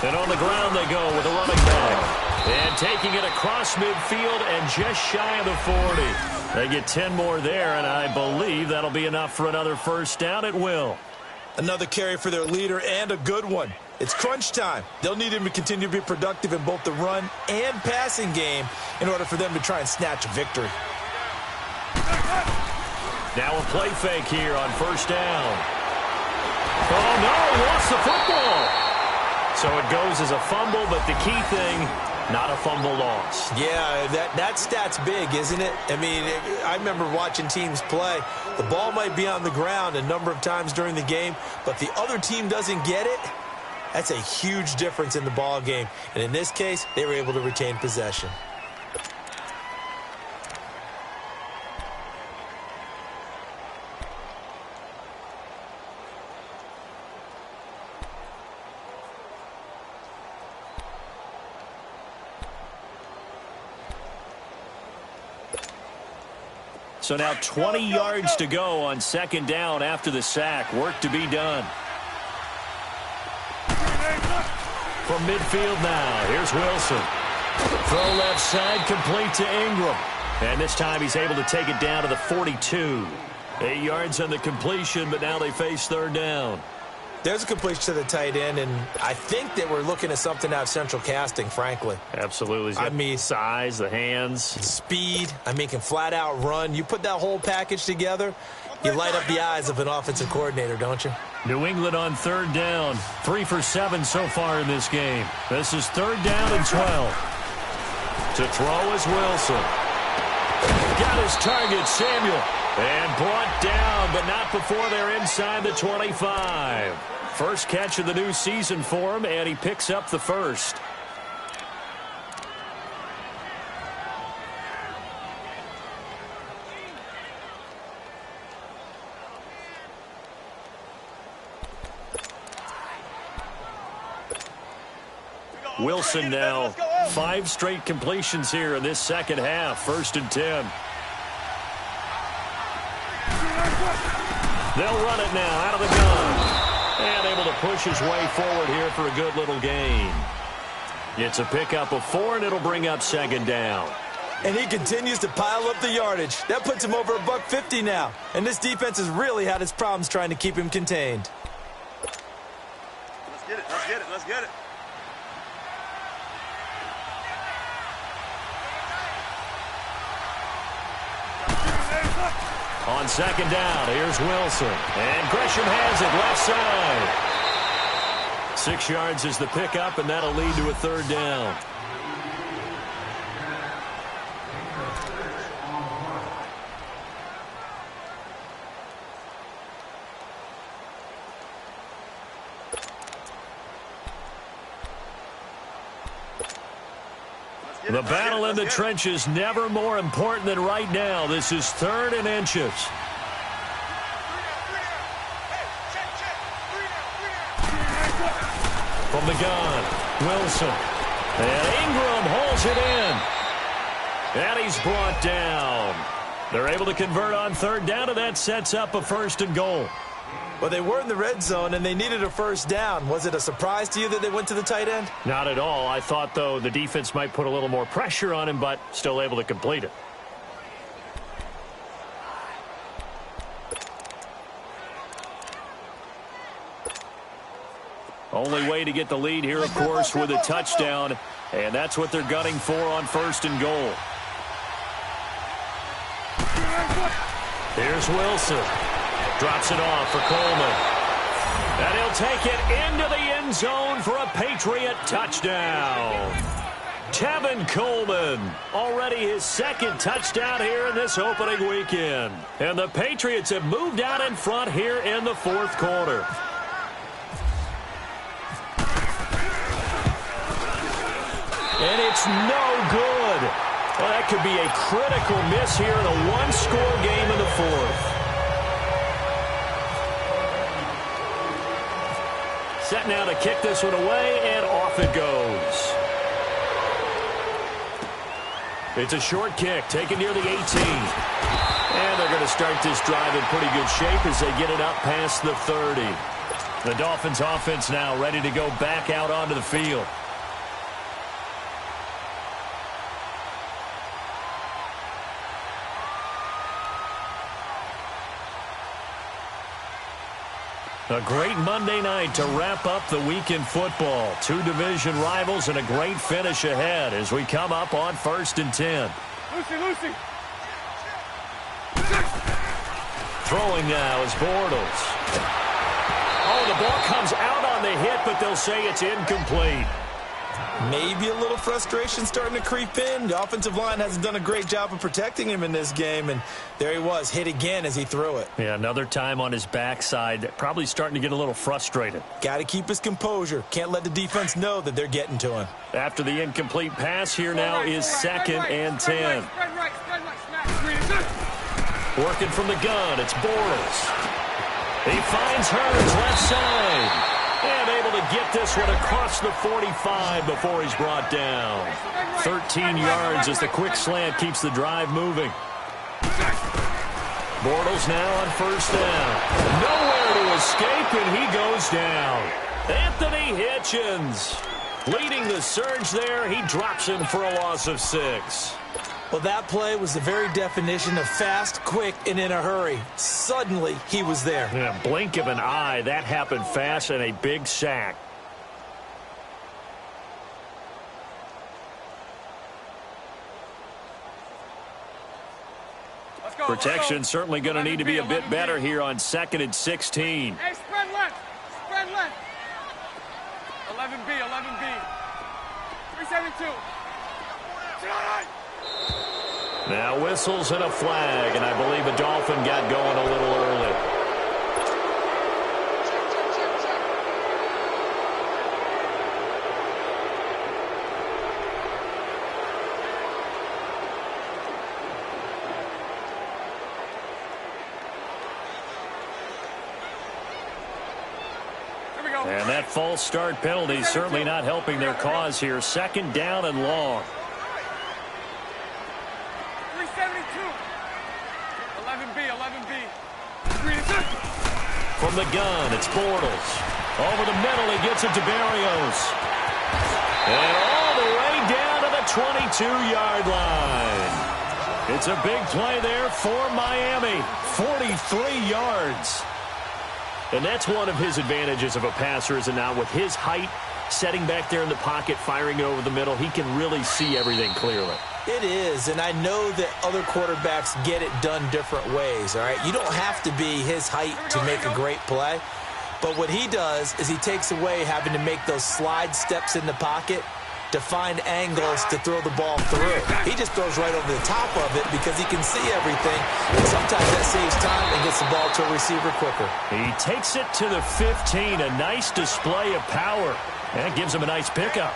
[SPEAKER 3] And on the ground they go with a running back. And taking it across midfield and just shy of the 40. They get 10 more there, and I believe that'll be enough for another first down. It will.
[SPEAKER 4] Another carry for their leader, and a good one. It's crunch time. They'll need him to continue to be productive in both the run and passing game in order for them to try and snatch a victory.
[SPEAKER 3] Now a play fake here on first down. Oh, no, he lost the football. So it goes as a fumble, but the key thing, not a fumble loss.
[SPEAKER 4] Yeah, that stat's big, isn't it? I mean, I remember watching teams play. The ball might be on the ground a number of times during the game, but the other team doesn't get it. That's a huge difference in the ball game. And in this case, they were able to retain possession.
[SPEAKER 3] So now 20 yards to go on second down after the sack. Work to be done. From midfield now, here's Wilson. Throw left side, complete to Ingram. And this time he's able to take it down to the 42. 8 yards on the completion, but now they face third down.
[SPEAKER 4] There's a completion to the tight end, and I think that we're looking at something out of central casting, frankly.
[SPEAKER 3] Absolutely. I mean, size, the hands.
[SPEAKER 4] Speed. I mean, can flat out run. You put that whole package together, you light up the eyes of an offensive coordinator, don't you?
[SPEAKER 3] New England on third down. 3 for 7 so far in this game. This is third down and 12. To throw is Wilson. Got his target, Samuel. And brought down, but not before they're inside the 25. First catch of the new season for him, and he picks up the first. Wilson now, 5 straight completions here in this second half. 1st and 10. They'll run it now out of the gun. And able to push his way forward here for a good little gain. It's a pickup of 4, and it'll bring up second down.
[SPEAKER 4] And he continues to pile up the yardage. That puts him over $150 now. And this defense has really had its problems trying to keep him contained.
[SPEAKER 5] Let's get it, let's get it, let's get it.
[SPEAKER 3] On second down, here's Wilson. And Gresham has it left side. 6 yards is the pickup, and that'll lead to a third down. The battle in the trenches never more important than right now. This is 3rd and inches. From the gun, Wilson. And Ingram holds it in. And he's brought down. They're able to convert on third down, and that sets up a 1st and goal.
[SPEAKER 4] Well, they were in the red zone, and they needed a first down. Was it a surprise to you that they went to the tight end?
[SPEAKER 3] Not at all. I thought, though, the defense might put a little more pressure on him, but still able to complete it. Only way to get the lead here, of course, with a touchdown. And that's what they're gunning for on 1st and goal. Here's Wilson. Drops it off for Coleman. And he'll take it into the end zone for a Patriot touchdown. Tevin Coleman, already his 2nd touchdown here in this opening weekend. And the Patriots have moved out in front here in the 4th quarter. And it's no good. Well, that could be a critical miss here in a one-score game in the 4th. Set now to kick this one away, and off it goes. It's a short kick, taken near the 18. And they're going to start this drive in pretty good shape as they get it up past the 30. The Dolphins offense now ready to go back out onto the field. A great Monday night to wrap up the week in football. 2 division rivals and a great finish ahead as we come up on 1st and 10.
[SPEAKER 5] Lucy.
[SPEAKER 3] Throwing now is Bortles. Oh, the ball comes out on the hit, but they'll say it's incomplete.
[SPEAKER 4] Maybe a little frustration starting to creep in. The offensive line hasn't done a great job of protecting him in this game, and there he was, hit again as he threw it.
[SPEAKER 3] Yeah, another time on his backside, probably starting to get a little frustrated.
[SPEAKER 4] Got to keep his composure. Can't let the defense know that they're getting to him.
[SPEAKER 3] After the incomplete pass, here now is 2nd and 10. Working from the gun, it's Bortles. He finds Hurts left side. And able to get this one across the 45 before he's brought down. 13 yards as the quick slant keeps the drive moving. Bortles now on 1st down. Nowhere to escape, and he goes down. Anthony Hitchens leading the surge there. He drops him for a loss of 6.
[SPEAKER 4] Well, that play was the very definition of fast, quick, and in a hurry. Suddenly, he was there.
[SPEAKER 3] Yeah, blink of an eye. That happened fast, and a big sack. Protection certainly going to need to be a bit better here on 2nd and 16.
[SPEAKER 5] Hey, spread left. 11B. 372.
[SPEAKER 3] Now whistles and a flag, and I believe a Dolphin got going a little early. And that false start penalty certainly not helping their cause here. 2nd down and long.
[SPEAKER 5] 11B.
[SPEAKER 3] From the gun, it's Bortles. Over the middle, he gets it to Berrios. And all the way down to the 22-yard line. It's a big play there for Miami. 43 yards. And that's one of his advantages of a passer, is now with his height, setting back there in the pocket, firing it over the middle, he can really see everything clearly.
[SPEAKER 4] It is, and I know that other quarterbacks get it done different ways, all right? You don't have to be his height to make a great play, but what he does is he takes away having to make those slide steps in the pocket to find angles to throw the ball through. He just throws right over the top of it because he can see everything, and sometimes that saves time and gets the ball to a receiver quicker.
[SPEAKER 3] He takes it to the 15, a nice display of power. That gives him a nice pickup.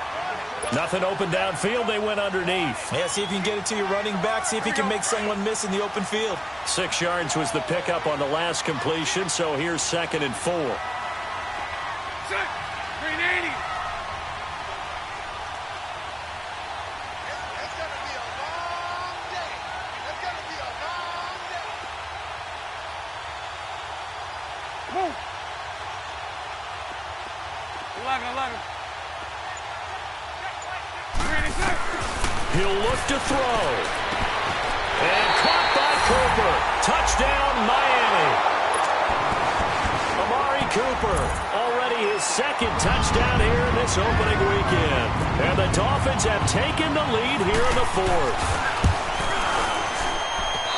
[SPEAKER 3] Nothing open downfield, they went underneath.
[SPEAKER 4] Yeah, see if you can get it to your running back, see if you can make someone miss in the open field.
[SPEAKER 3] 6 yards was the pickup on the last completion, so here's 2nd and 4.
[SPEAKER 5] 380. Move. 11.
[SPEAKER 3] He'll look to throw. And caught by Cooper. Touchdown, Miami. Amari Cooper, already his second touchdown here in this opening weekend. And the Dolphins have taken the lead here in the fourth.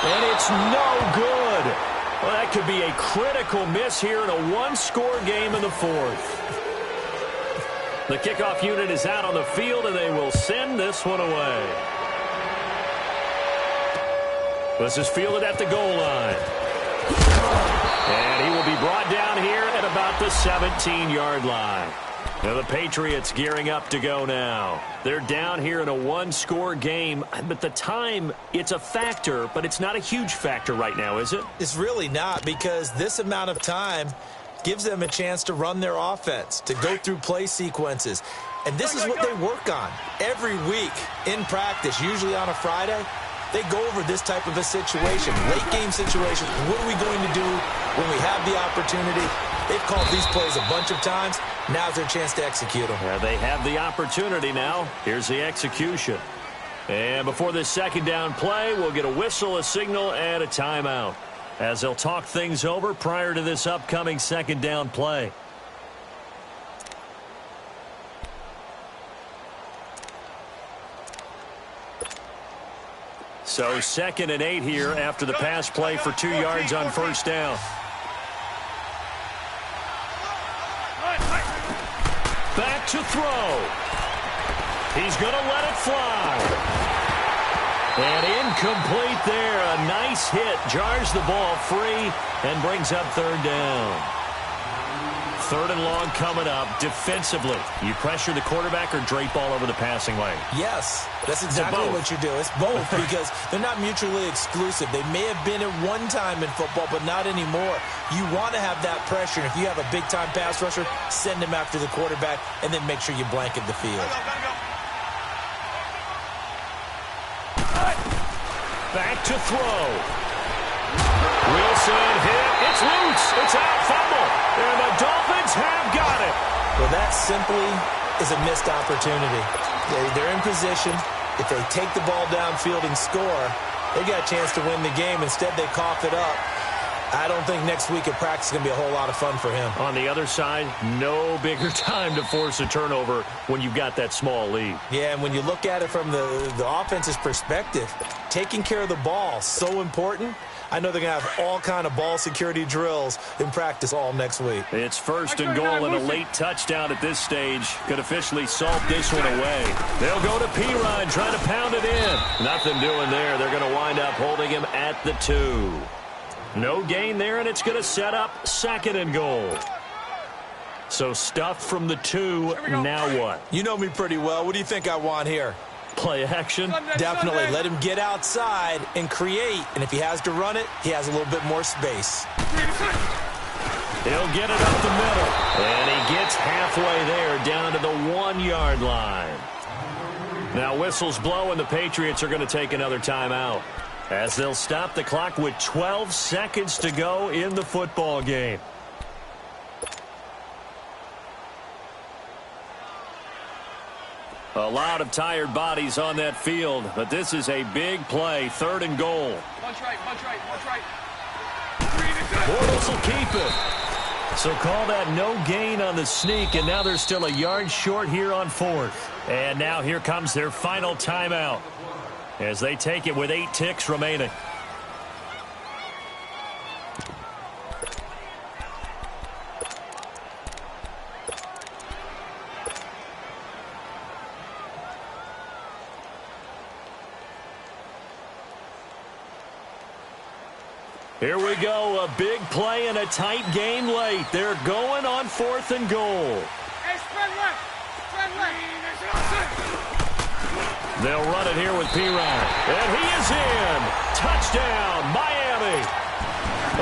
[SPEAKER 3] And it's no good. Well, that could be a critical miss here in a one-score game in the fourth. The kickoff unit is out on the field, and they will send this one away. This is fielded at the goal line. And he will be brought down here at about the 17-yard line. Now the Patriots gearing up to go now. They're down here in a one-score game, but the time, it's a factor, but it's not a huge factor right now, is it?
[SPEAKER 4] It's really not, because this amount of time gives them a chance to run their offense, to go through play sequences. And this is what they work on every week in practice, usually on a Friday. They go over this type of a situation, late game situation. What are we going to do when we have the opportunity? They've called these plays a bunch of times. Now's their chance to execute them.
[SPEAKER 3] Yeah, they have the opportunity now. Here's the execution. And before this second down play, we'll get a whistle, a signal, and a timeout, as they'll talk things over prior to this upcoming second down play. So 2nd and 8 here after the pass play for 2 yards on first down. Back to throw. He's going to let it fly. And incomplete there. A nice hit. Jars the ball free and brings up third down. 3rd and long coming up. Defensively, you pressure the quarterback or drape all over the passing lane?
[SPEAKER 4] Yes, that's exactly what you do. It's both, because they're not mutually exclusive. They may have been at one time in football, but not anymore. You want to have that pressure. And if you have a big-time pass rusher, send him after the quarterback, and then make sure you blanket the field.
[SPEAKER 3] Back to throw. Wilson hit. It's loose. It's out. Fumble. And the Dolphins have got it.
[SPEAKER 4] Well, that simply is a missed opportunity. They're in position. If they take the ball downfield and score, they got a chance to win the game. Instead, they cough it up. I don't think next week at practice is going to be a whole lot of fun for him.
[SPEAKER 3] On the other side, no bigger time to force a turnover when you've got that small lead.
[SPEAKER 4] Yeah, and when you look at it from the offense's perspective, taking care of the ball, so important. I know they're going to have all kind of ball security drills in practice all next week.
[SPEAKER 3] It's 1st and goal, and a late touchdown at this stage could officially salt this one away. They'll go to P-Rod, trying to pound it in. Nothing doing there. They're going to wind up holding him at the 2. No gain there, and it's going to set up 2nd and goal. So stuffed from the 2, now what?
[SPEAKER 4] You know me pretty well. What do you think I want here?
[SPEAKER 3] Play action?
[SPEAKER 4] Definitely. Let him get outside and create. And if he has to run it, he has a little bit more space.
[SPEAKER 3] He'll get it up the middle. And he gets halfway there, down to the 1-yard line. Now whistles blow, and the Patriots are going to take another timeout, as they'll stop the clock with 12 seconds to go in the football game. A lot of tired bodies on that field, but this is a big play. 3rd and goal.
[SPEAKER 5] Punch right, punch right, punch right.
[SPEAKER 3] Bortles will keep it. So call that no gain on the sneak, and now they're still a yard short here on 4th. And now here comes their final timeout, as they take it with 8 ticks remaining. Here we go, a big play and a tight game late. They're going on 4th and goal.
[SPEAKER 5] Hey, spread left. Spread left.
[SPEAKER 3] They'll run it here with P-Ryan. And he is in. Touchdown, Miami.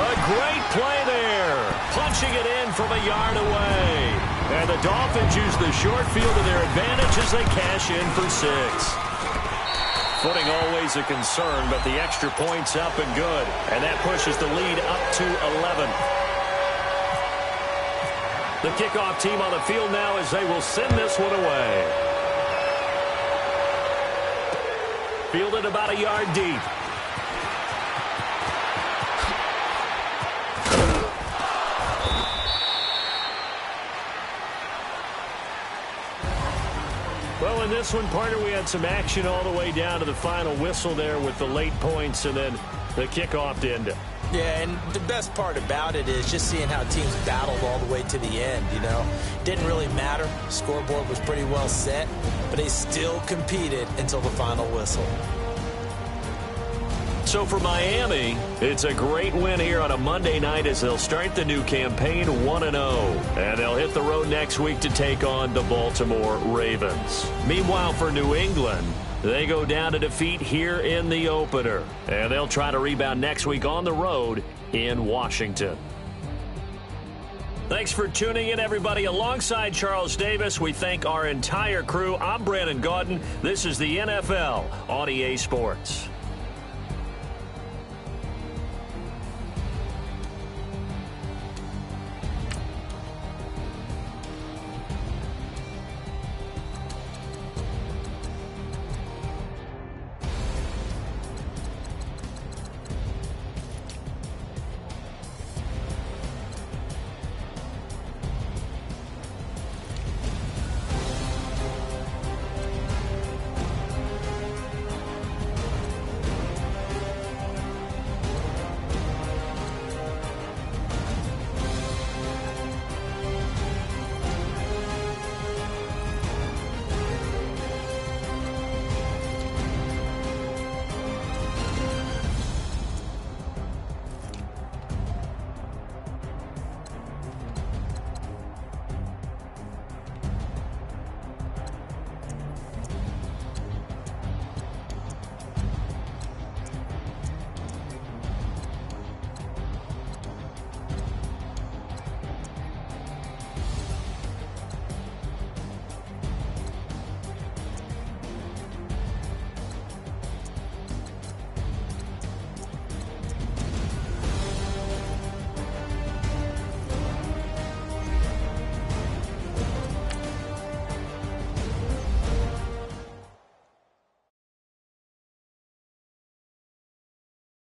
[SPEAKER 3] A great play there. Punching it in from a yard away. And the Dolphins use the short field to their advantage as they cash in for 6. Footing always a concern, but the extra point's up and good. And that pushes the lead up to 11. The kickoff team on the field now as they will send this one away. Fielded about a yard deep. Well, in this one, partner, we had some action all the way down to the final whistle there with the late points and then the kickoff to end it.
[SPEAKER 4] Yeah, and the best part about it is just seeing how teams battled all the way to the end, you know. Didn't really matter. Scoreboard was pretty well set, but they still competed until the final whistle.
[SPEAKER 3] So for Miami, it's a great win here on a Monday night as they'll start the new campaign 1-0. And they'll hit the road next week to take on the Baltimore Ravens. Meanwhile, for New England, they go down to defeat here in the opener. And they'll try to rebound next week on the road in Washington. Thanks for tuning in, everybody. Alongside Charles Davis, we thank our entire crew. I'm Brandon Gaudin. This is the NFL on EA Sports.